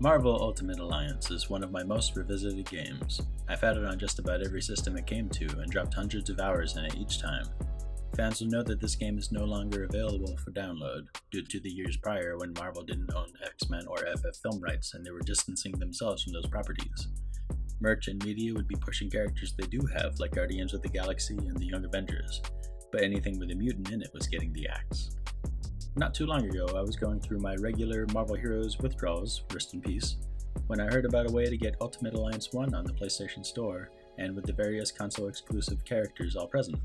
Marvel Ultimate Alliance is one of my most revisited games. I've had it on just about every system it came to and dropped hundreds of hours in it each time. Fans will note that this game is no longer available for download, due to the years prior when Marvel didn't own X-Men or FF film rights and they were distancing themselves from those properties. Merch and media would be pushing characters they do have, like Guardians of the Galaxy and the Young Avengers, but anything with a mutant in it was getting the axe. Not too long ago, I was going through my regular Marvel Heroes withdrawals, rest in peace, when I heard about a way to get Ultimate Alliance 1 on the PlayStation Store, and with the various console-exclusive characters all present.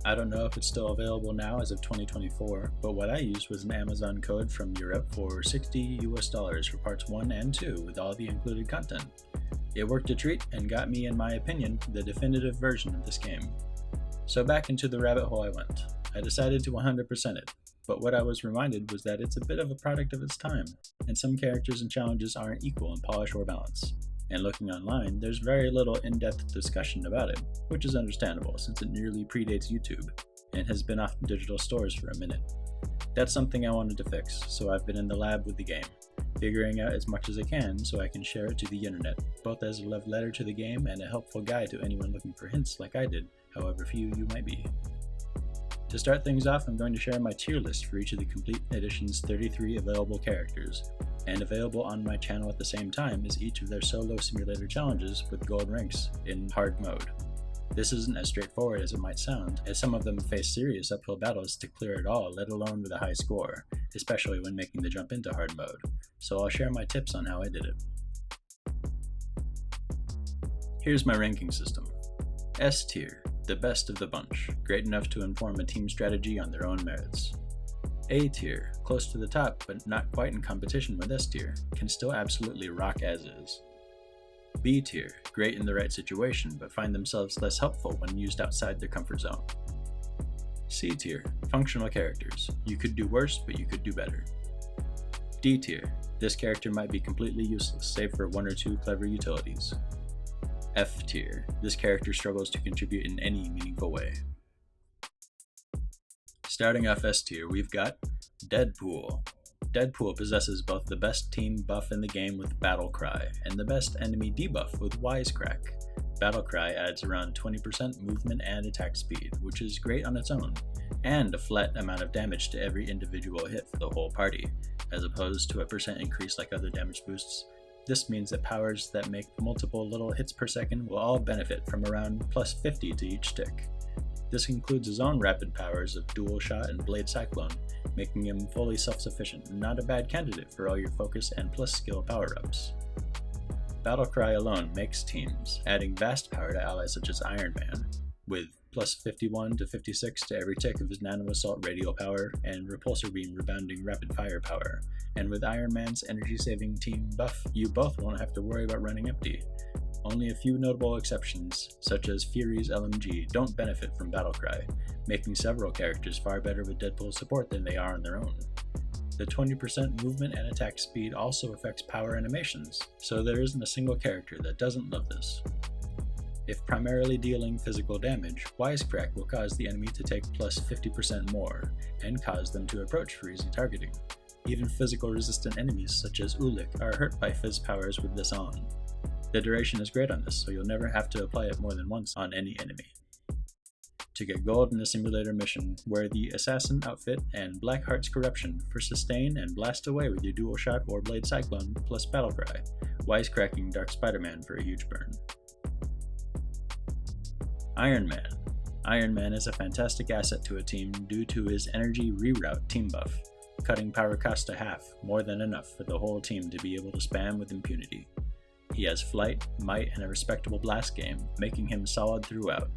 I don't know if it's still available now as of 2024, but what I used was an Amazon code from Europe for $60 for parts 1 and 2 with all the included content. It worked a treat and got me, in my opinion, the definitive version of this game. So back into the rabbit hole I went. I decided to 100% it. But what I was reminded was that it's a bit of a product of its time, and some characters and challenges aren't equal in polish or balance. And looking online, there's very little in-depth discussion about it, which is understandable since it nearly predates YouTube, and has been off digital stores for a minute. That's something I wanted to fix, so I've been in the lab with the game, figuring out as much as I can so I can share it to the internet, both as a love letter to the game and a helpful guide to anyone looking for hints like I did, however few you might be. To start things off, I'm going to share my tier list for each of the Complete Edition's 33 available characters, and available on my channel at the same time is each of their solo simulator challenges with gold ranks in hard mode. This isn't as straightforward as it might sound, as some of them face serious uphill battles to clear it all, let alone with a high score, especially when making the jump into hard mode, so I'll share my tips on how I did it. Here's my ranking system. S tier. The best of the bunch, great enough to inform a team strategy on their own merits. A tier, close to the top but not quite in competition with S tier, can still absolutely rock as is. B tier, great in the right situation but find themselves less helpful when used outside their comfort zone. C tier, functional characters, you could do worse but you could do better. D tier, this character might be completely useless save for one or two clever utilities. F tier, this character struggles to contribute in any meaningful way. Starting off S tier, we've got Deadpool. Deadpool possesses both the best team buff in the game with Battle Cry, and the best enemy debuff with Wisecrack. Battle Cry adds around 20% movement and attack speed, which is great on its own, and a flat amount of damage to every individual hit for the whole party, as opposed to a percent increase like other damage boosts. This means that powers that make multiple little hits per second will all benefit from around plus 50 to each tick. This includes his own rapid powers of Dual Shot and Blade Cyclone, making him fully self-sufficient and not a bad candidate for all your focus and plus skill power-ups. Battlecry alone makes teams, adding vast power to allies such as Iron Man, with plus 51 to 56 to every tick of his Nano Assault radial power and Repulsor Beam rebounding rapid fire power, and with Iron Man's energy-saving team buff, you both won't have to worry about running empty. Only a few notable exceptions, such as Fury's LMG, don't benefit from Battlecry, making several characters far better with Deadpool's support than they are on their own. The 20% movement and attack speed also affects power animations, so there isn't a single character that doesn't love this. If primarily dealing physical damage, Wisecrack will cause the enemy to take plus 50% more, and cause them to approach for easy targeting. Even physical resistant enemies such as Ulik are hurt by Fizz powers with this on. The duration is great on this, so you'll never have to apply it more than once on any enemy. To get gold in a simulator mission, wear the Assassin outfit and Blackheart's Corruption for sustain and blast away with your Dual Shot or Blade Cyclone plus Battlecry, Wisecracking Dark Spider-Man for a huge burn. Iron Man. Iron Man is a fantastic asset to a team due to his energy reroute team buff, cutting power cost to half, more than enough for the whole team to be able to spam with impunity. He has flight, might, and a respectable blast game, making him solid throughout.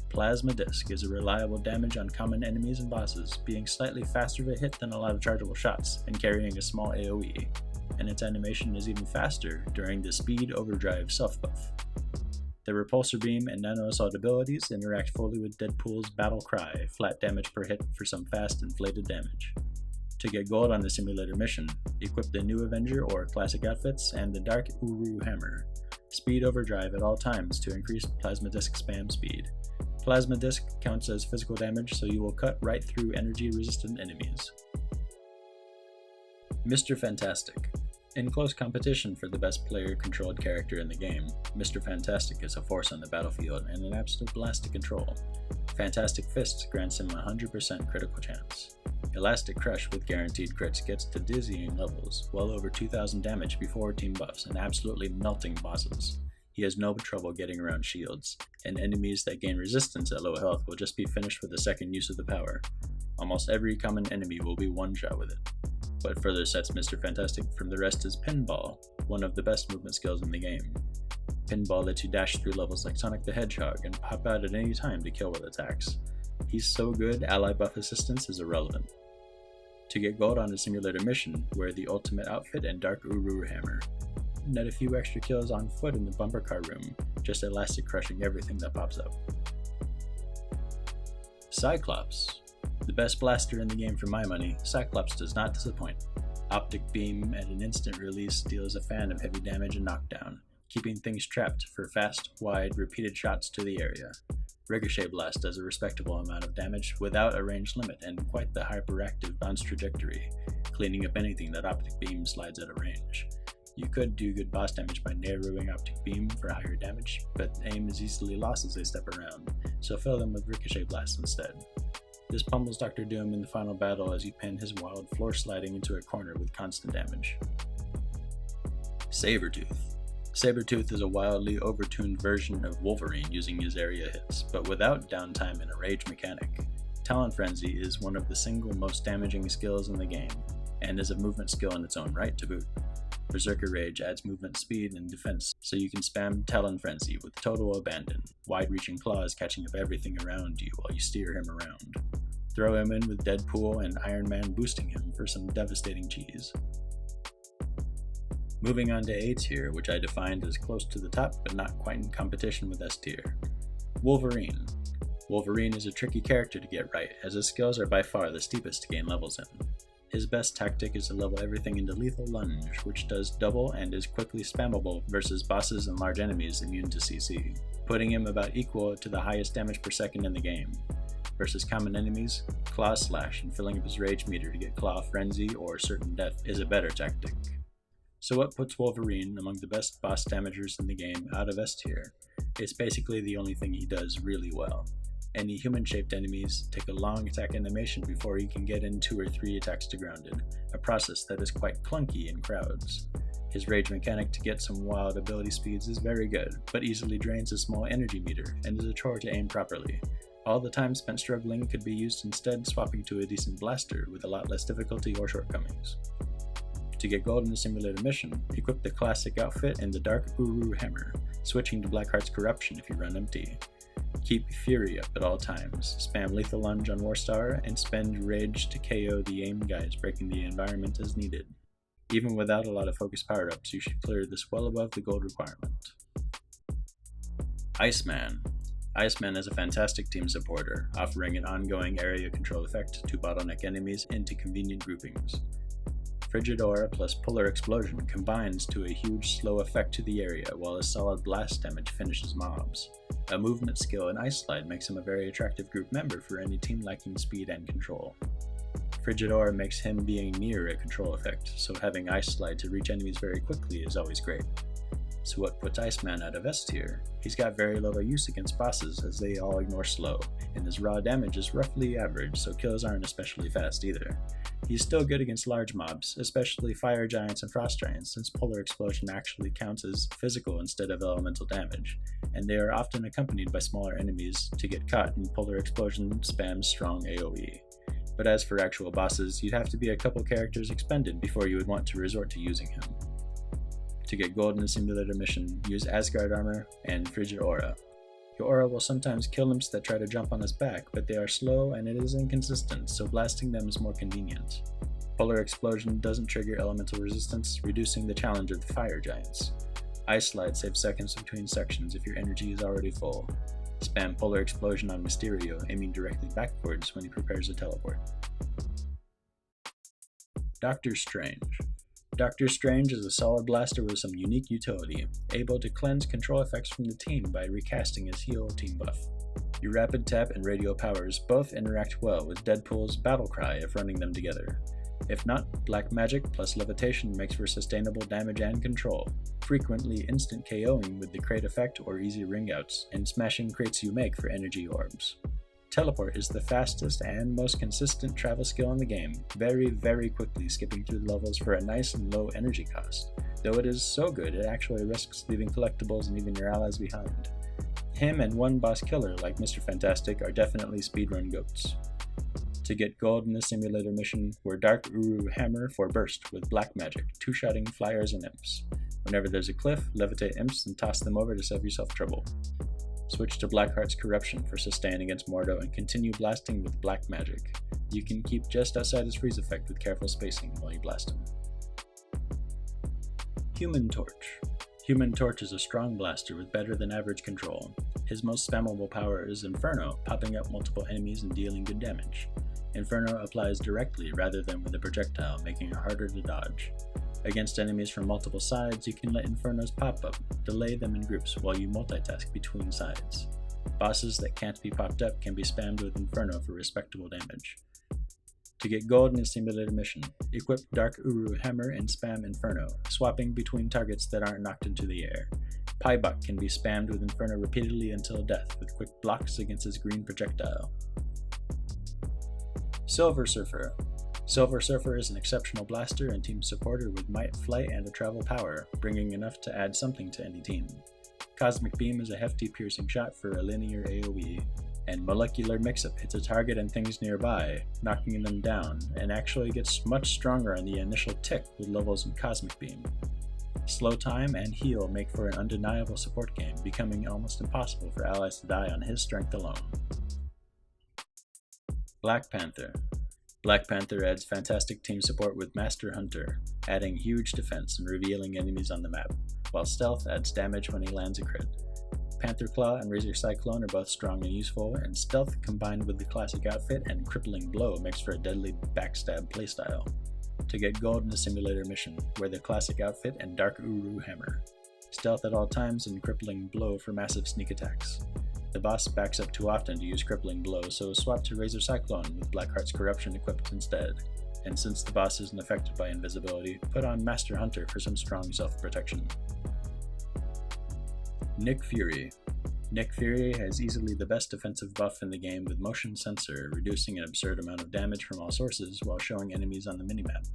Plasma Disc is a reliable damage on common enemies and bosses, being slightly faster to hit than a lot of chargeable shots, and carrying a small AoE, and its animation is even faster during the Speed Overdrive self-buff. The Repulsor Beam and Nano Assault abilities interact fully with Deadpool's Battle Cry, flat damage per hit for some fast inflated damage. To get gold on the simulator mission, equip the New Avenger or Classic outfits and the Dark Uru Hammer. Speed Overdrive at all times to increase Plasma Disc spam speed. Plasma Disc counts as physical damage, so you will cut right through energy-resistant enemies. Mr. Fantastic. In close competition for the best player-controlled character in the game, Mr. Fantastic is a force on the battlefield and an absolute blast to control. Fantastic Fists grants him a 100% critical chance. Elastic Crush with guaranteed crits gets to dizzying levels, well over 2,000 damage before team buffs and absolutely melting bosses. He has no trouble getting around shields, and enemies that gain resistance at low health will just be finished with a second use of the power. Almost every common enemy will be one-shot with it. What further sets Mr. Fantastic from the rest is Pinball, one of the best movement skills in the game. Pinball lets you dash through levels like Sonic the Hedgehog and pop out at any time to kill with attacks. He's so good, ally buff assistance is irrelevant. To get gold on a simulator mission, wear the ultimate outfit and Dark Uru Hammer. Net a few extra kills on foot in the bumper car room, just elastic crushing everything that pops up. Cyclops. The best blaster in the game for my money, Cyclops does not disappoint. Optic Beam at an instant release deals a fan of heavy damage and knockdown, keeping things trapped for fast, wide, repeated shots to the area. Ricochet Blast does a respectable amount of damage without a range limit and quite the hyperactive bounce trajectory, cleaning up anything that Optic Beam slides out of range. You could do good boss damage by narrowing Optic Beam for higher damage, but aim is easily lost as they step around, so fill them with Ricochet Blast instead. This pummels Dr. Doom in the final battle as you pin his wild floor sliding into a corner with constant damage. Sabretooth. Sabretooth is a wildly overtuned version of Wolverine using his area hits, but without downtime and a rage mechanic. Talon Frenzy is one of the single most damaging skills in the game, and is a movement skill in its own right to boot. Berserker Rage adds movement speed and defense, so you can spam Talon Frenzy with total abandon, wide-reaching claws catching up everything around you while you steer him around. Throw him in with Deadpool and Iron Man boosting him for some devastating cheese. Moving on to A tier, which I defined as close to the top but not quite in competition with S tier. Wolverine. Wolverine is a tricky character to get right, as his skills are by far the steepest to gain levels in. His best tactic is to level everything into Lethal Lunge, which does double and is quickly spammable versus bosses and large enemies immune to CC, putting him about equal to the highest damage per second in the game. Versus common enemies, Claw Slash and filling up his rage meter to get Claw Frenzy or certain death is a better tactic. So what puts Wolverine among the best boss damagers in the game out of S tier? It's basically the only thing he does really well. Any human-shaped enemies take a long attack animation before he can get in 2 or 3 attacks to grounded, a process that is quite clunky in crowds. His rage mechanic to get some wild ability speeds is very good, but easily drains a small energy meter and is a chore to aim properly. All the time spent struggling could be used instead swapping to a decent blaster with a lot less difficulty or shortcomings. To get gold in a simulator mission, equip the classic outfit and the Dark Uru Hammer, switching to Blackheart's Corruption if you run empty. Keep Fury up at all times, spam Lethal Lunge on Warstar, and spend Rage to KO the aim guys breaking the environment as needed. Even without a lot of focus power-ups, you should clear this well above the gold requirement. Iceman. Iceman is a fantastic team supporter, offering an ongoing area control effect to bottleneck enemies into convenient groupings. Frigid Aura plus Polar Explosion combines to a huge slow effect to the area while a solid blast damage finishes mobs. A movement skill in Ice Slide makes him a very attractive group member for any team lacking speed and control. Frigid Aura makes him being near a control effect, so having Ice Slide to reach enemies very quickly is always great. So what puts Iceman out of S tier? He's got very little use against bosses as they all ignore slow, and his raw damage is roughly average, so kills aren't especially fast either. He's still good against large mobs, especially fire giants and frost giants, since Polar Explosion actually counts as physical instead of elemental damage, and they are often accompanied by smaller enemies to get caught and Polar Explosion spams strong AoE. But as for actual bosses, you'd have to be a couple characters expended before you would want to resort to using him. To get gold in a simulator mission, use Asgard Armor and Frigid Aura. Your aura will sometimes kill imps that try to jump on his back, but they are slow and it is inconsistent, so blasting them is more convenient. Polar Explosion doesn't trigger elemental resistance, reducing the challenge of the fire giants. Ice Slide saves seconds between sections if your energy is already full. Spam Polar Explosion on Mysterio, aiming directly backwards when he prepares a teleport. Doctor Strange. Doctor Strange is a solid blaster with some unique utility, able to cleanse control effects from the team by recasting his heal team buff. Your rapid tap and radio powers both interact well with Deadpool's battle cry if running them together. If not, black magic plus levitation makes for sustainable damage and control, frequently instant KOing with the crate effect or easy ring outs, and smashing crates you make for energy orbs. Teleport is the fastest and most consistent travel skill in the game, very quickly skipping through the levels for a nice and low energy cost, though it is so good it actually risks leaving collectibles and even your allies behind. Him and one boss killer like Mr. Fantastic are definitely speedrun goats. To get gold in the simulator mission, wear Dark Uru Hammer for burst with black magic, two-shotting flyers and imps. Whenever there's a cliff, levitate imps and toss them over to save yourself trouble. Switch to Blackheart's Corruption for sustain against Mordo and continue blasting with black magic. You can keep just outside his freeze effect with careful spacing while you blast him. Human Torch. Human Torch is a strong blaster with better than average control. His most spammable power is Inferno, popping up multiple enemies and dealing good damage. Inferno applies directly rather than with a projectile, making it harder to dodge. Against enemies from multiple sides, you can let Infernos pop up, delay them in groups while you multitask between sides. Bosses that can't be popped up can be spammed with Inferno for respectable damage. To get gold in a simulator mission, equip Dark Uru Hammer and spam Inferno, swapping between targets that aren't knocked into the air. Piebuck can be spammed with Inferno repeatedly until death with quick blocks against his green projectile. Silver Surfer. Silver Surfer is an exceptional blaster and team supporter with might, flight, and a travel power, bringing enough to add something to any team. Cosmic Beam is a hefty piercing shot for a linear AoE, and Molecular Mix-Up hits a target and things nearby, knocking them down, and actually gets much stronger on the initial tick with levels in Cosmic Beam. Slow time and heal make for an undeniable support game, becoming almost impossible for allies to die on his strength alone. Black Panther. Black Panther adds fantastic team support with Master Hunter, adding huge defense and revealing enemies on the map, while Stealth adds damage when he lands a crit. Panther Claw and Razor Cyclone are both strong and useful, and Stealth combined with the classic outfit and Crippling Blow makes for a deadly backstab playstyle. To get gold in a simulator mission, wear the classic outfit and Dark Uru Hammer. Stealth at all times and Crippling Blow for massive sneak attacks. The boss backs up too often to use Crippling Blow, so swap to Razor Cyclone with Blackheart's Corruption equipped instead. And since the boss isn't affected by invisibility, put on Master Hunter for some strong self-protection. Nick Fury. Nick Fury has easily the best defensive buff in the game with Motion Sensor, reducing an absurd amount of damage from all sources while showing enemies on the minimap.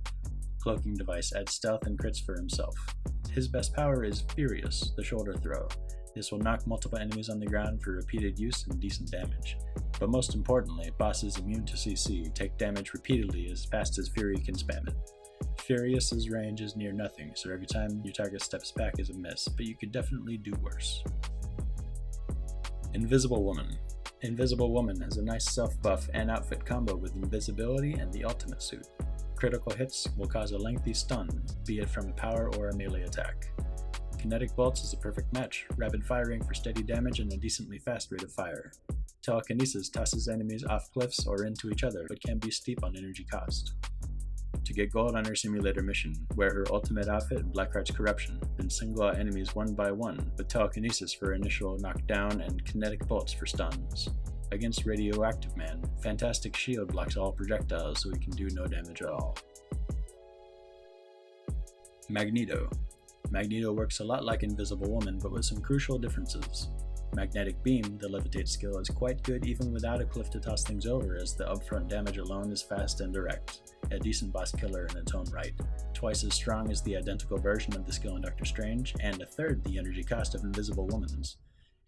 Cloaking Device adds stealth and crits for himself. His best power is Furious, the shoulder throw. This will knock multiple enemies on the ground for repeated use and decent damage. But most importantly, bosses immune to CC take damage repeatedly as fast as Fury can spam it. Furious's range is near nothing, so every time your target steps back is a miss, but you could definitely do worse. Invisible Woman. Invisible Woman has a nice self-buff and outfit combo with invisibility and the ultimate suit. Critical hits will cause a lengthy stun, be it from a power or a melee attack. Kinetic Bolts is a perfect match, rapid firing for steady damage and a decently fast rate of fire. Telekinesis tosses enemies off cliffs or into each other, but can be steep on energy cost. To get gold on her simulator mission, wear her ultimate outfit and Blackheart's Corruption, then single out enemies one by one, with Telekinesis for initial knockdown and Kinetic Bolts for stuns. Against Radioactive Man, Fantastic Shield blocks all projectiles so he can do no damage at all. Magneto. Magneto works a lot like Invisible Woman, but with some crucial differences. Magnetic Beam, the levitate skill, is quite good even without a cliff to toss things over, as the upfront damage alone is fast and direct, a decent boss killer in its own right, twice as strong as the identical version of the skill in Doctor Strange, and a third the energy cost of Invisible Woman's.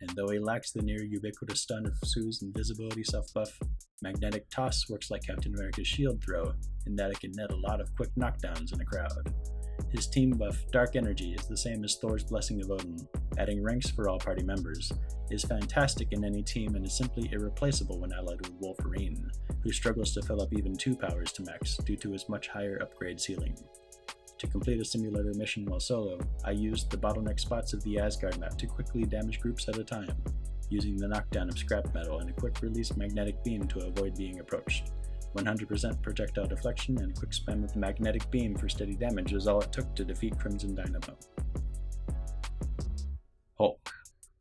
And though he lacks the near ubiquitous stun of Sue's invisibility self-buff, Magnetic Toss works like Captain America's shield throw, in that it can net a lot of quick knockdowns in a crowd. His team buff, Dark Energy, is the same as Thor's Blessing of Odin, adding ranks for all party members, is fantastic in any team and is simply irreplaceable when allied with Wolverine, who struggles to fill up even 2 powers to max due to his much higher upgrade ceiling. To complete a simulator mission while solo, I used the bottleneck spots of the Asgard map to quickly damage groups at a time, using the knockdown of scrap metal and a quick release magnetic beam to avoid being approached. 100% projectile deflection and a quick spam with the magnetic beam for steady damage is all it took to defeat Crimson Dynamo. Hulk.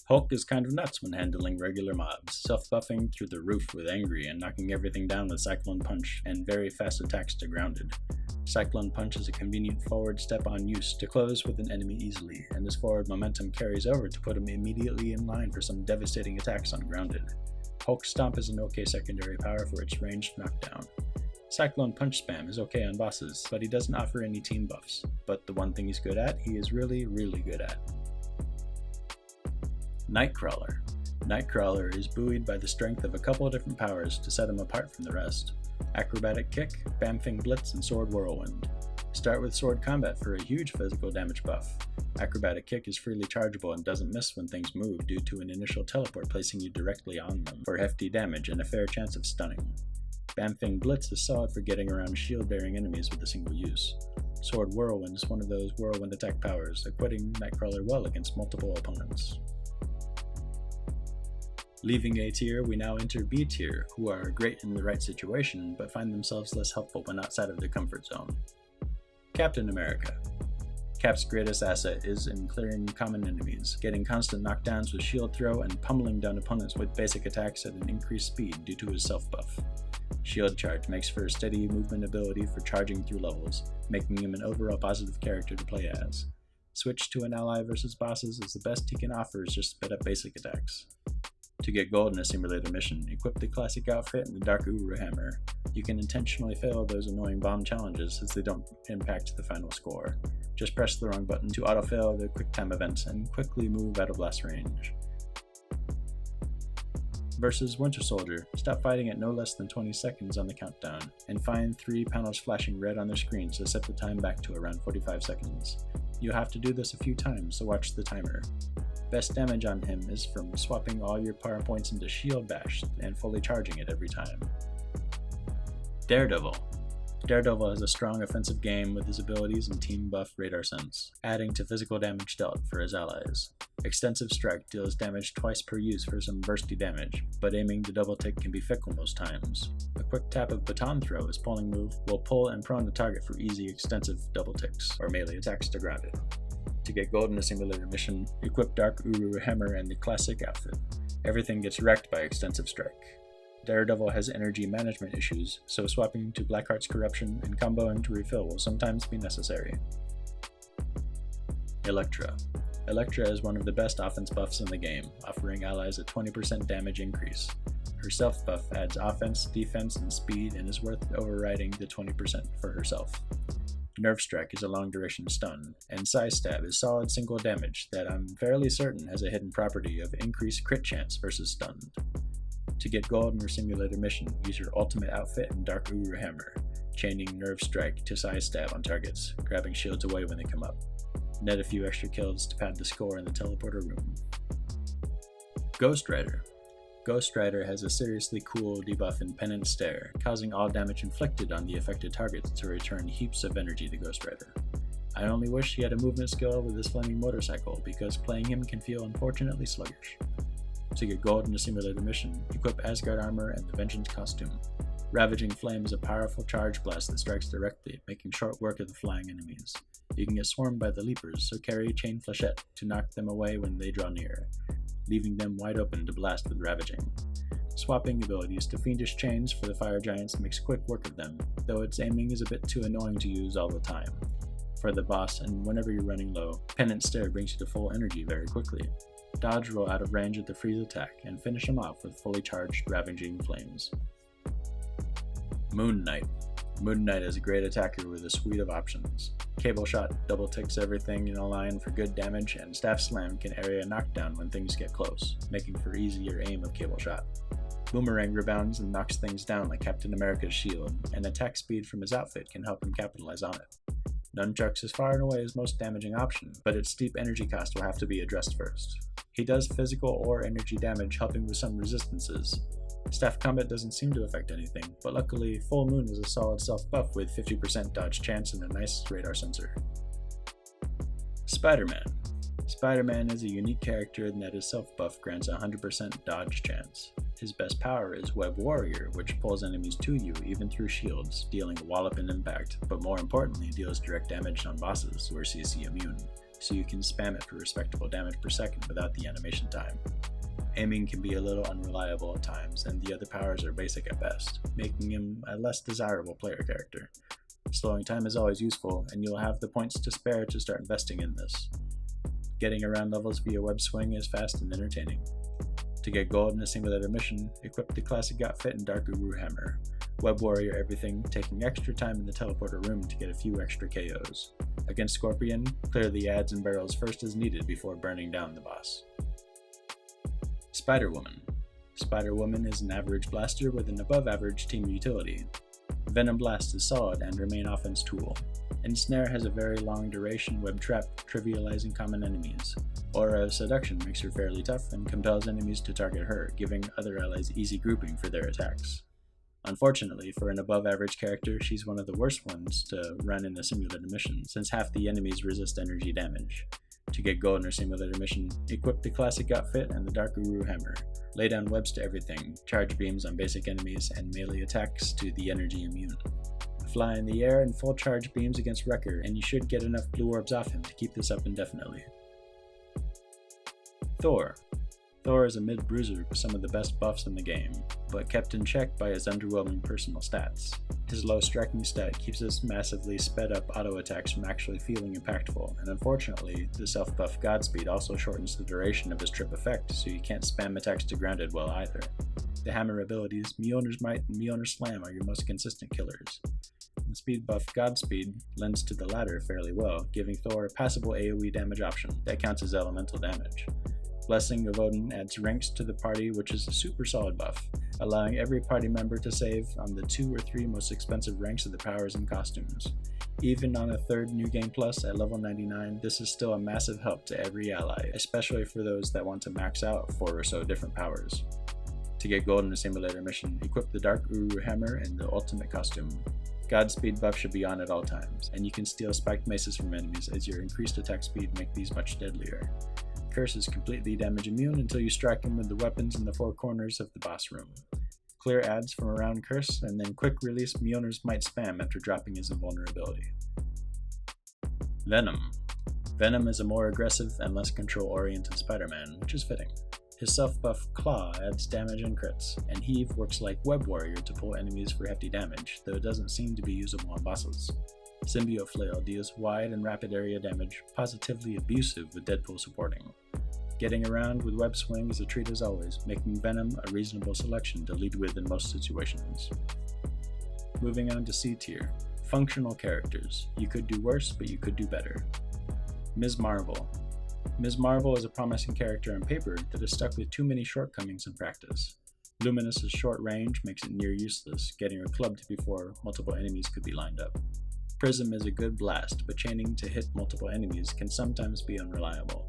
Hulk is kind of nuts when handling regular mobs, self-buffing through the roof with Angry and knocking everything down with Cyclone Punch and very fast attacks to Grounded. Cyclone Punch is a convenient forward step-on use to close with an enemy easily, and his forward momentum carries over to put him immediately in line for some devastating attacks on grounded. Hulk Stomp is an okay secondary power for its ranged knockdown. Cyclone Punch spam is okay on bosses, but he doesn't offer any team buffs. But the one thing he's good at, he is really, really good at. Nightcrawler. Nightcrawler is buoyed by the strength of a couple of different powers to set him apart from the rest. Acrobatic Kick, Bamfing Blitz, and Sword Whirlwind. Start with Sword Combat for a huge physical damage buff. Acrobatic Kick is freely chargeable and doesn't miss when things move due to an initial teleport placing you directly on them for hefty damage and a fair chance of stunning. Bamfing Blitz is solid for getting around shield-bearing enemies with a single use. Sword Whirlwind is one of those whirlwind attack powers, equipping Nightcrawler well against multiple opponents. Leaving A tier, we now enter B tier, who are great in the right situation, but find themselves less helpful when outside of their comfort zone. Captain America. Cap's greatest asset is in clearing common enemies, getting constant knockdowns with shield throw and pummeling down opponents with basic attacks at an increased speed due to his self-buff. Shield Charge makes for a steady movement ability for charging through levels, making him an overall positive character to play as. Switch to an ally versus bosses as the best he can offer is just sped up basic attacks. To get gold in a simulator mission, equip the classic outfit and the Dark Uru Hammer. You can intentionally fail those annoying bomb challenges as they don't impact the final score. Just press the wrong button to autofail the quick time events and quickly move out of blast range. Versus Winter Soldier, stop fighting at no less than 20 seconds on the countdown, and find 3 panels flashing red on their screens to set the time back to around 45 seconds. You'll have to do this a few times, so watch the timer. Best damage on him is from swapping all your power points into Shield Bash and fully charging it every time. Daredevil. Daredevil has a strong offensive game with his abilities and team buff Radar Sense, adding to physical damage dealt for his allies. Extensive Strike deals damage twice per use for some bursty damage, but aiming to double tick can be fickle most times. A quick tap of Baton Throw, his pulling move, will pull and prone the target for easy extensive double ticks or melee attacks to ground it. To get gold in a simulator mission, equip Dark Uru Hammer and the classic outfit. Everything gets wrecked by Extensive Strike. Daredevil has energy management issues, so swapping to Blackheart's Corruption and comboing to refill will sometimes be necessary. Elektra. Elektra is one of the best offense buffs in the game, offering allies a 20% damage increase. Her self buff adds offense, defense, and speed and is worth overriding the 20% for herself. Nerve Strike is a long duration stun, and Side Stab is solid single damage that I'm fairly certain has a hidden property of increased crit chance versus stunned. To get gold in your simulator mission, use your ultimate outfit and Dark Uru Hammer, chaining Nerve Strike to Side Stab on targets, grabbing shields away when they come up. Net a few extra kills to pad the score in the teleporter room. Ghost Rider. Ghost Rider has a seriously cool debuff in Pen and Stare, causing all damage inflicted on the affected targets to return heaps of energy to Ghost Rider. I only wish he had a movement skill with his flaming motorcycle, because playing him can feel unfortunately sluggish. To get gold in a simulator mission, equip Asgard armor and the Vengeance costume. Ravaging Flame is a powerful charge blast that strikes directly, making short work of the flying enemies. You can get swarmed by the Leapers, so carry Chain Flechette to knock them away when they draw near, leaving them wide open to blast with Ravaging. Swapping abilities to Fiendish Chains for the Fire Giants makes quick work of them, though its aiming is a bit too annoying to use all the time. For the boss, and whenever you're running low, Pen and Stare brings you to full energy very quickly. Dodge roll out of range at the freeze attack, and finish him off with fully charged Ravaging Flames. Moon Knight. Moon Knight is a great attacker with a suite of options. Cable Shot double ticks everything in a line for good damage, and Staff Slam can area knockdown when things get close, making for easier aim of Cable Shot. Boomerang rebounds and knocks things down like Captain America's shield, and attack speed from his outfit can help him capitalize on it. Nunchucks is far and away his most damaging option, but its steep energy cost will have to be addressed first. He does physical or energy damage, helping with some resistances. Staff Combat doesn't seem to affect anything, but luckily Full Moon is a solid self-buff with 50% dodge chance and a nice radar sensor. Spider-Man. Spider-Man is a unique character in that his self-buff grants a 100% dodge chance. His best power is Web Warrior, which pulls enemies to you even through shields, dealing a wallop and impact, but more importantly deals direct damage on bosses who are CC immune, so you can spam it for respectable damage per second without the animation time. Aiming can be a little unreliable at times, and the other powers are basic at best, making him a less desirable player character. Slowing time is always useful, and you'll have the points to spare to start investing in this. Getting around levels via web swing is fast and entertaining. To get gold in a simulator mission, equip the classic outfit and Dark Uru Hammer. Web Warrior everything, taking extra time in the teleporter room to get a few extra KOs. Against Scorpion, clear the adds and barrels first as needed before burning down the boss. Spider-Woman. Spider-Woman is an average blaster with an above-average team utility. Venom Blast is solid and her main offense tool. Ensnare has a very long duration web trap, trivializing common enemies. Aura of Seduction makes her fairly tough and compels enemies to target her, giving other allies easy grouping for their attacks. Unfortunately, for an above-average character, she's one of the worst ones to run in a simulator mission, since half the enemies resist energy damage. To get gold in her simulator mission, equip the classic outfit and the Dark Uru Hammer. Lay down webs to everything, charge beams on basic enemies, and melee attacks to the energy immune. Fly in the air and full charge beams against Wrecker, and you should get enough blue orbs off him to keep this up indefinitely. Thor. Thor is a mid-bruiser with some of the best buffs in the game, but kept in check by his underwhelming personal stats. His low striking stat keeps his massively sped up auto attacks from actually feeling impactful, and unfortunately, the self-buff Godspeed also shortens the duration of his trip effect, so you can't spam attacks to grounded well either. The hammer abilities, Mjolnir's Might and Mjolnir's Slam are your most consistent killers. The speed buff Godspeed lends to the latter fairly well, giving Thor a passable AoE damage option that counts as elemental damage. Blessing of Odin adds ranks to the party, which is a super solid buff, allowing every party member to save on the 2 or 3 most expensive ranks of the powers and costumes. Even on a third New Game Plus at level 99, this is still a massive help to every ally, especially for those that want to max out 4 or so different powers. To get gold in a simulator mission, equip the Dark Uru Hammer and the ultimate costume. Godspeed buff should be on at all times, and you can steal spiked maces from enemies as your increased attack speed make these much deadlier. Curse is completely damage immune until you strike him with the weapons in the 4 corners of the boss room. Clear adds from around Curse, and then quick release Mjolnir's Might spam after dropping his invulnerability. Venom. Venom is a more aggressive and less control-oriented Spider-Man, which is fitting. His self-buff Claw adds damage and crits, and Heave works like Web Warrior to pull enemies for hefty damage, though it doesn't seem to be usable on bosses. Symbiote Flail deals wide and rapid area damage, positively abusive with Deadpool supporting. Getting around with Web Swing is a treat as always, making Venom a reasonable selection to lead with in most situations. Moving on to C tier. Functional characters. You could do worse, but you could do better. Ms. Marvel. Ms. Marvel is a promising character on paper that is stuck with too many shortcomings in practice. Luminous's short range makes it near useless, getting her clubbed before multiple enemies could be lined up. Prism is a good blast, but chaining to hit multiple enemies can sometimes be unreliable.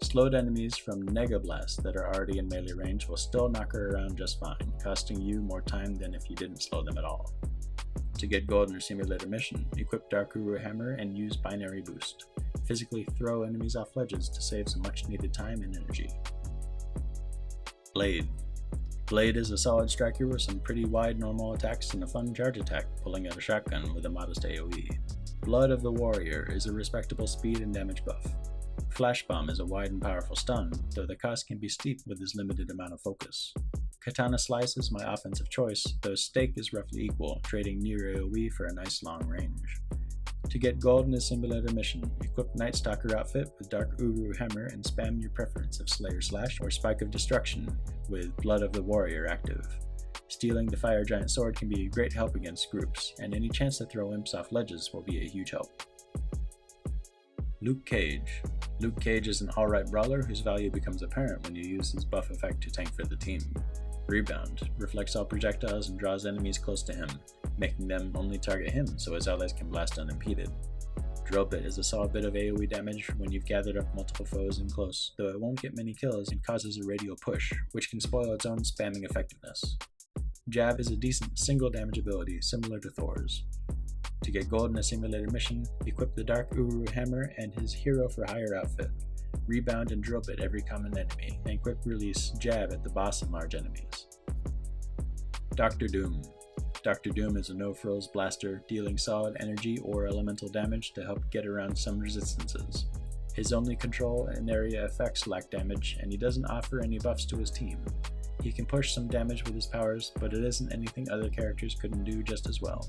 Slowed enemies from Nega Blast that are already in melee range will still knock her around just fine, costing you more time than if you didn't slow them at all. To get gold in her simulator mission, equip Dark Uru Hammer and use Binary Boost. Physically throw enemies off ledges to save some much needed time and energy. Blade. Blade is a solid striker with some pretty wide normal attacks and a fun charge attack, pulling out a shotgun with a modest AoE. Blood of the Warrior is a respectable speed and damage buff. Flash Bomb is a wide and powerful stun, though the cost can be steep with his limited amount of focus. Katana Slice is my offensive choice, though Stake is roughly equal, trading near AoE for a nice long range. To get gold in a simulator mission, equip Night Stalker outfit with Dark Uru Hammer and spam your preference of Slayer Slash or Spike of Destruction with Blood of the Warrior active. Stealing the Fire Giant Sword can be a great help against groups, and any chance to throw imps off ledges will be a huge help. Luke Cage. Luke Cage is an alright brawler whose value becomes apparent when you use his buff effect to tank for the team. Rebound reflects all projectiles and draws enemies close to him, making them only target him so his allies can blast unimpeded. Drill Bit is a solid bit of AoE damage when you've gathered up multiple foes in close, though it won't get many kills and causes a radial push, which can spoil its own spamming effectiveness. Jab is a decent single damage ability similar to Thor's. To get gold in a simulator mission, equip the Dark Uru Hammer and his Hero for Hire outfit. Rebound and Drill Bit every common enemy, and quick release Jab at the boss and large enemies. Dr. Doom. Dr. Doom is a no-frills blaster, dealing solid energy or elemental damage to help get around some resistances. His only control and area effects lack damage, and he doesn't offer any buffs to his team. He can push some damage with his powers, but it isn't anything other characters couldn't do just as well.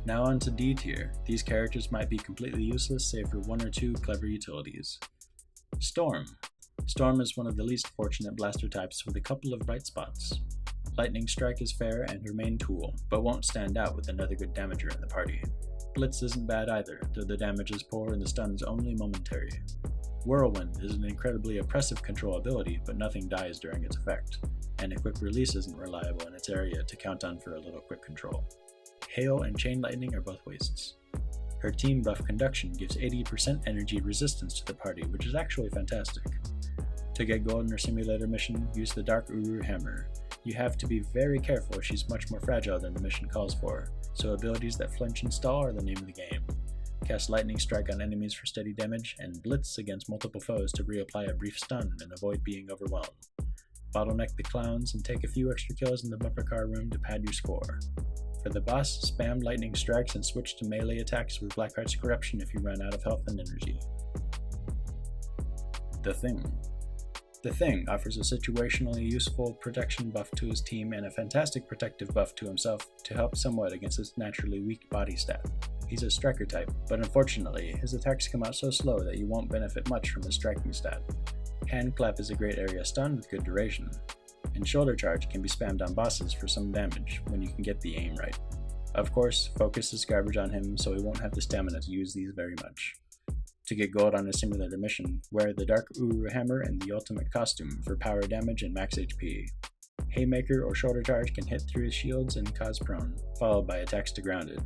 Now on to D tier. These characters might be completely useless save for one or two clever utilities. Storm. Storm is one of the least fortunate blaster types with a couple of bright spots. Lightning Strike is fair and her main tool, but won't stand out with another good damager in the party. Blitz isn't bad either, though the damage is poor and the stun is only momentary. Whirlwind is an incredibly oppressive control ability, but nothing dies during its effect, and a quick release isn't reliable in its area to count on for a little quick control. Hail and Chain Lightning are both wastes. Her team buff Conduction gives 80% energy resistance to the party, which is actually fantastic. To get gold in her simulator mission, use the Dark Uru Hammer. You have to be very careful, she's much more fragile than the mission calls for, so abilities that flinch and stall are the name of the game. Cast Lightning Strike on enemies for steady damage, and Blitz against multiple foes to reapply a brief stun and avoid being overwhelmed. Bottleneck the clowns and take a few extra kills in the bumper car room to pad your score. For the boss, spam Lightning Strikes and switch to melee attacks with Blackheart's Corruption if you run out of health and energy. The Thing. The Thing offers a situationally useful protection buff to his team and a fantastic protective buff to himself to help somewhat against his naturally weak body stat. He's a striker type, but unfortunately, his attacks come out so slow that you won't benefit much from his striking stat. Hand Clap is a great area stun with good duration, and Shoulder Charge can be spammed on bosses for some damage when you can get the aim right. Of course, Focus is garbage on him, so he won't have the stamina to use these very much. To get gold on a simulator mission, wear the Dark Uru Hammer and the Ultimate Costume for power damage and max HP. Haymaker or Shoulder Charge can hit through his shields and cause prone, followed by attacks to grounded.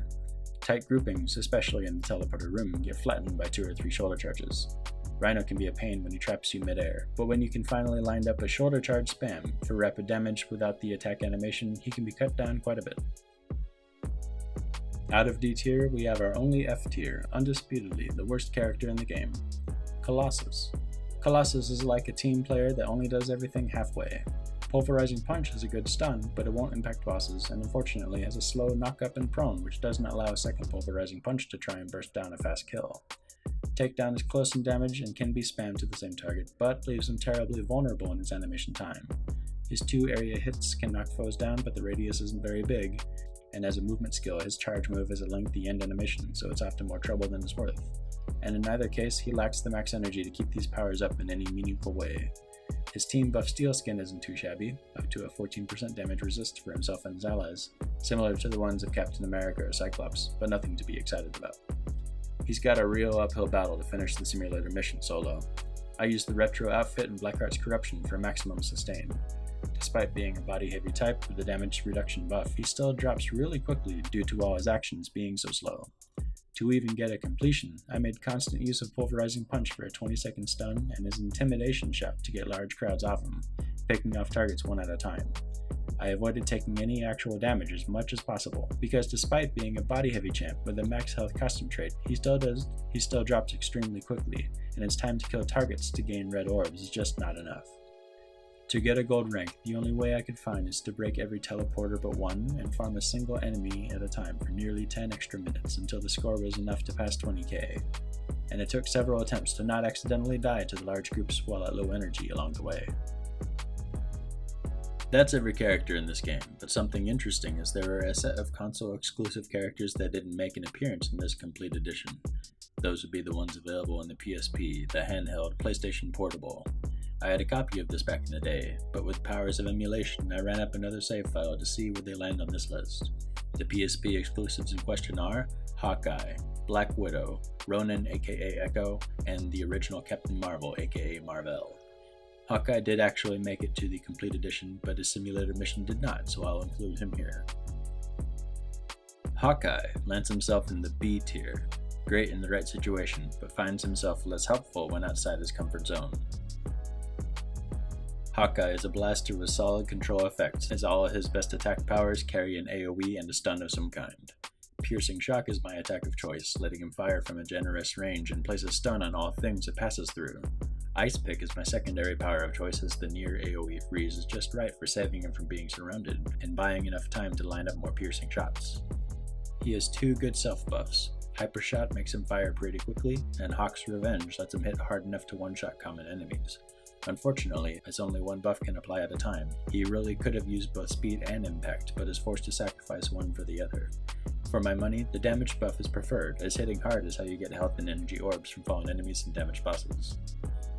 Tight groupings, especially in the teleporter room, get flattened by 2 or 3 shoulder charges. Rhino can be a pain when he traps you midair, but when you can finally line up a shoulder charge spam for rapid damage without the attack animation, he can be cut down quite a bit. Out of D tier, we have our only F tier, undisputedly the worst character in the game, Colossus. Colossus is like a team player that only does everything halfway. Pulverizing Punch is a good stun, but it won't impact bosses, and unfortunately has a slow knock-up and prone, which does not allow a second Pulverizing Punch to try and burst down a fast kill. Takedown is close in damage and can be spammed to the same target, but leaves him terribly vulnerable in his animation time. His 2 area hits can knock foes down, but the radius isn't very big, and as a movement skill, his charge move is a lengthy end animation, so it's often more trouble than it's worth. And in either case, he lacks the max energy to keep these powers up in any meaningful way. His team buff Steel Skin isn't too shabby, up to a 14% damage resist for himself and his allies, similar to the ones of Captain America or Cyclops, but nothing to be excited about. He's got a real uphill battle to finish the simulator mission solo. I used the Retro outfit and Blackheart's Corruption for maximum sustain. Despite being a body-heavy type with a damage reduction buff, he still drops really quickly due to all his actions being so slow. To even get a completion, I made constant use of Pulverizing Punch for a 20-second stun and his Intimidation Shot to get large crowds off him, picking off targets one at a time. I avoided taking any actual damage as much as possible, because despite being a body-heavy champ with a max health custom trait, he still drops extremely quickly, and his time to kill targets to gain red orbs is just not enough. To get a gold rank, the only way I could find is to break every teleporter but one and farm a single enemy at a time for nearly 10 extra minutes until the score was enough to pass 20k, and it took several attempts to not accidentally die to the large groups while at low energy along the way. That's every character in this game, but something interesting is there are a set of console-exclusive characters that didn't make an appearance in this complete edition. Those would be the ones available in the PSP, the handheld, PlayStation Portable. I had a copy of this back in the day, but with powers of emulation, I ran up another save file to see where they land on this list. The PSP exclusives in question are Hawkeye, Black Widow, Ronin aka Echo, and the original Captain Marvel aka Marvel. Hawkeye did actually make it to the complete edition, but his simulator mission did not, so I'll include him here. Hawkeye lands himself in the B tier, great in the right situation, but finds himself less helpful when outside his comfort zone. Hawkeye is a blaster with solid control effects, as all of his best attack powers carry an AoE and a stun of some kind. Piercing Shock is my attack of choice, letting him fire from a generous range and place a stun on all things it passes through. Ice Pick is my secondary power of choice, as the near AoE freeze is just right for saving him from being surrounded and buying enough time to line up more piercing shots. He has 2 good self buffs. Hyper Shot makes him fire pretty quickly, and Hawk's Revenge lets him hit hard enough to one-shot common enemies. Unfortunately, as only one buff can apply at a time, he really could have used both speed and impact, but is forced to sacrifice one for the other. For my money, the damage buff is preferred, as hitting hard is how you get health and energy orbs from fallen enemies and damaged bosses.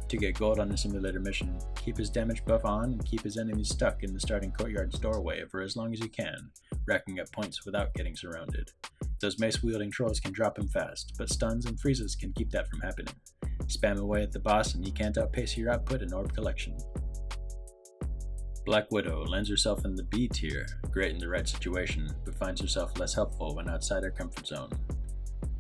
To get gold on a simulator mission, keep his damage buff on and keep his enemies stuck in the starting courtyard's doorway for as long as you can, racking up points without getting surrounded. Those mace-wielding trolls can drop him fast, but stuns and freezes can keep that from happening. Spam away at the boss and he can't outpace your output in orb collection. Black Widow lands herself in the B tier, great in the right situation, but finds herself less helpful when outside her comfort zone.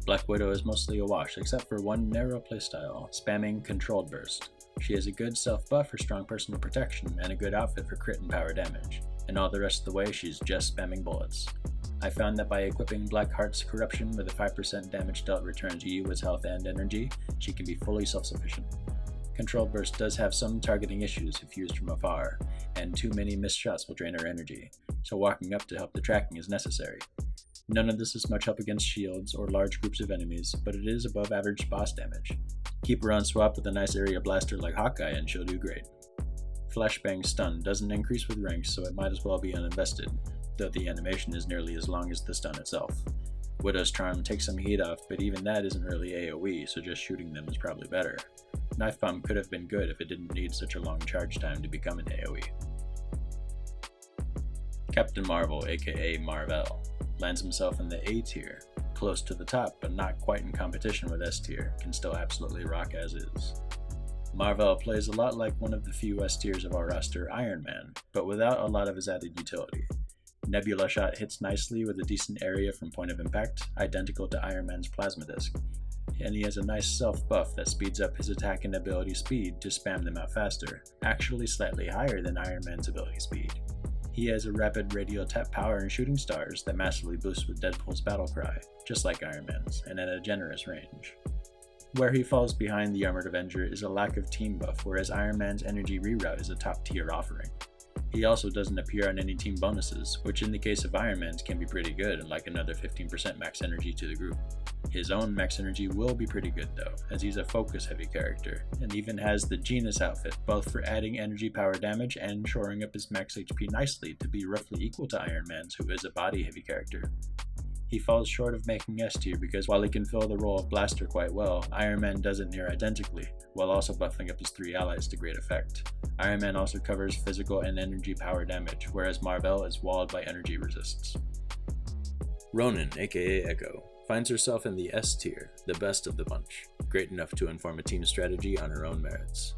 Black Widow is mostly a wash, except for one narrow playstyle, spamming Controlled Burst. She has a good self-buff for strong personal protection and a good outfit for crit and power damage, and all the rest of the way she's just spamming bullets. I found that by equipping Blackheart's Corruption with a 5% damage dealt return to you as health and energy, she can be fully self-sufficient. Controlled Burst does have some targeting issues if used from afar, and too many missed shots will drain her energy, so walking up to help the tracking is necessary. None of this is much help against shields or large groups of enemies, but it is above average boss damage. Keep her on swap with a nice area blaster like Hawkeye and she'll do great. Flashbang's stun doesn't increase with ranks, so it might as well be uninvested, though the animation is nearly as long as the stun itself. Widow's Charm takes some heat off, but even that isn't really AoE, so just shooting them is probably better. Knife Bomb could have been good if it didn't need such a long charge time to become an AoE. Captain Marvel, aka Marvel, lands himself in the A tier, close to the top but not quite in competition with S tier, can still absolutely rock as is. Marvel plays a lot like one of the few S tiers of our roster, Iron Man, but without a lot of his added utility. Nebula Shot hits nicely with a decent area from point of impact, identical to Iron Man's Plasma Disc, and he has a nice self-buff that speeds up his attack and ability speed to spam them out faster, actually slightly higher than Iron Man's ability speed. He has a rapid radial tap power and shooting stars that massively boosts with Deadpool's battle cry, just like Iron Man's, and at a generous range. Where he falls behind the Armored Avenger is a lack of team buff, whereas Iron Man's energy reroute is a top tier offering. He also doesn't appear on any team bonuses, which in the case of Iron Man's can be pretty good and like another 15% max energy to the group. His own max energy will be pretty good though, as he's a focus heavy character, and even has the Genus outfit, both for adding energy power damage and shoring up his max HP nicely to be roughly equal to Iron Man's, who is a body heavy character. He falls short of making S tier because while he can fill the role of Blaster quite well, Iron Man does it near identically, while also buffing up his 3 allies to great effect. Iron Man also covers physical and energy power damage, whereas Marvel is walled by energy resists. Ronin, aka Echo, finds herself in the S tier, the best of the bunch, great enough to inform a team strategy on her own merits.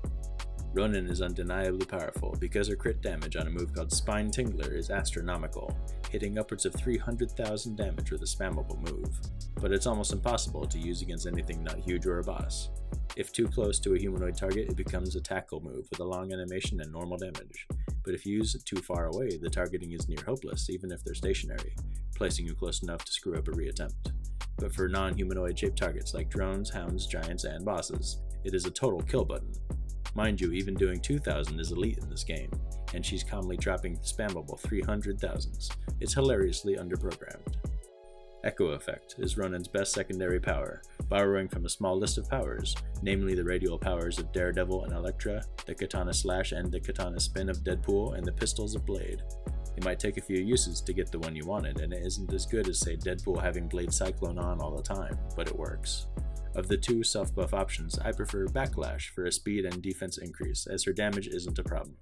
Ronin is undeniably powerful because her crit damage on a move called Spine Tingler is astronomical, hitting upwards of 300,000 damage with a spammable move, but it's almost impossible to use against anything not huge or a boss. If too close to a humanoid target, it becomes a tackle move with a long animation and normal damage, but if you use it too far away, the targeting is near hopeless even if they're stationary, placing you close enough to screw up a reattempt. But for non-humanoid shaped targets like drones, hounds, giants, and bosses, it is a total kill button. Mind you, even doing 2,000 is elite in this game, and she's calmly dropping spammable 300,000s. It's hilariously underprogrammed. Echo Effect is Ronin's best secondary power, borrowing from a small list of powers, namely the radial powers of Daredevil and Elektra, the Katana Slash and the Katana Spin of Deadpool, and the Pistols of Blade. It might take a few uses to get the one you wanted, and it isn't as good as, say, Deadpool having Blade Cyclone on all the time, but it works. Of the two self-buff options, I prefer Backlash for a speed and defense increase, as her damage isn't a problem.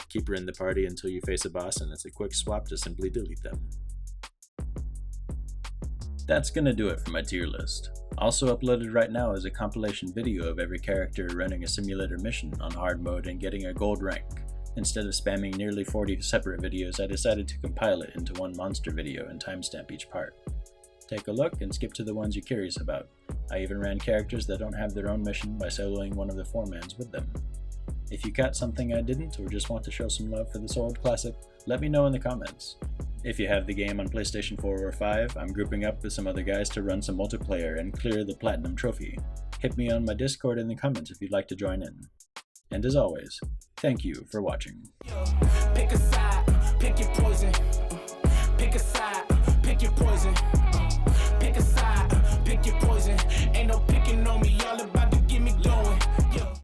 Keep her in the party until you face a boss, and it's a quick swap to simply delete them. That's gonna do it for my tier list. Also uploaded right now is a compilation video of every character running a simulator mission on hard mode and getting a gold rank. Instead of spamming nearly 40 separate videos, I decided to compile it into one monster video and timestamp each part. Take a look and skip to the ones you're curious about. I even ran characters that don't have their own mission by soloing one of the 4-mans with them. If you caught something I didn't, or just want to show some love for this old classic, let me know in the comments. If you have the game on PlayStation 4 or 5, I'm grouping up with some other guys to run some multiplayer and clear the Platinum Trophy. Hit me on my Discord in the comments if you'd like to join in. And as always, thank you for watching. Pick a side, pick your poison. Pick a side, pick your poison.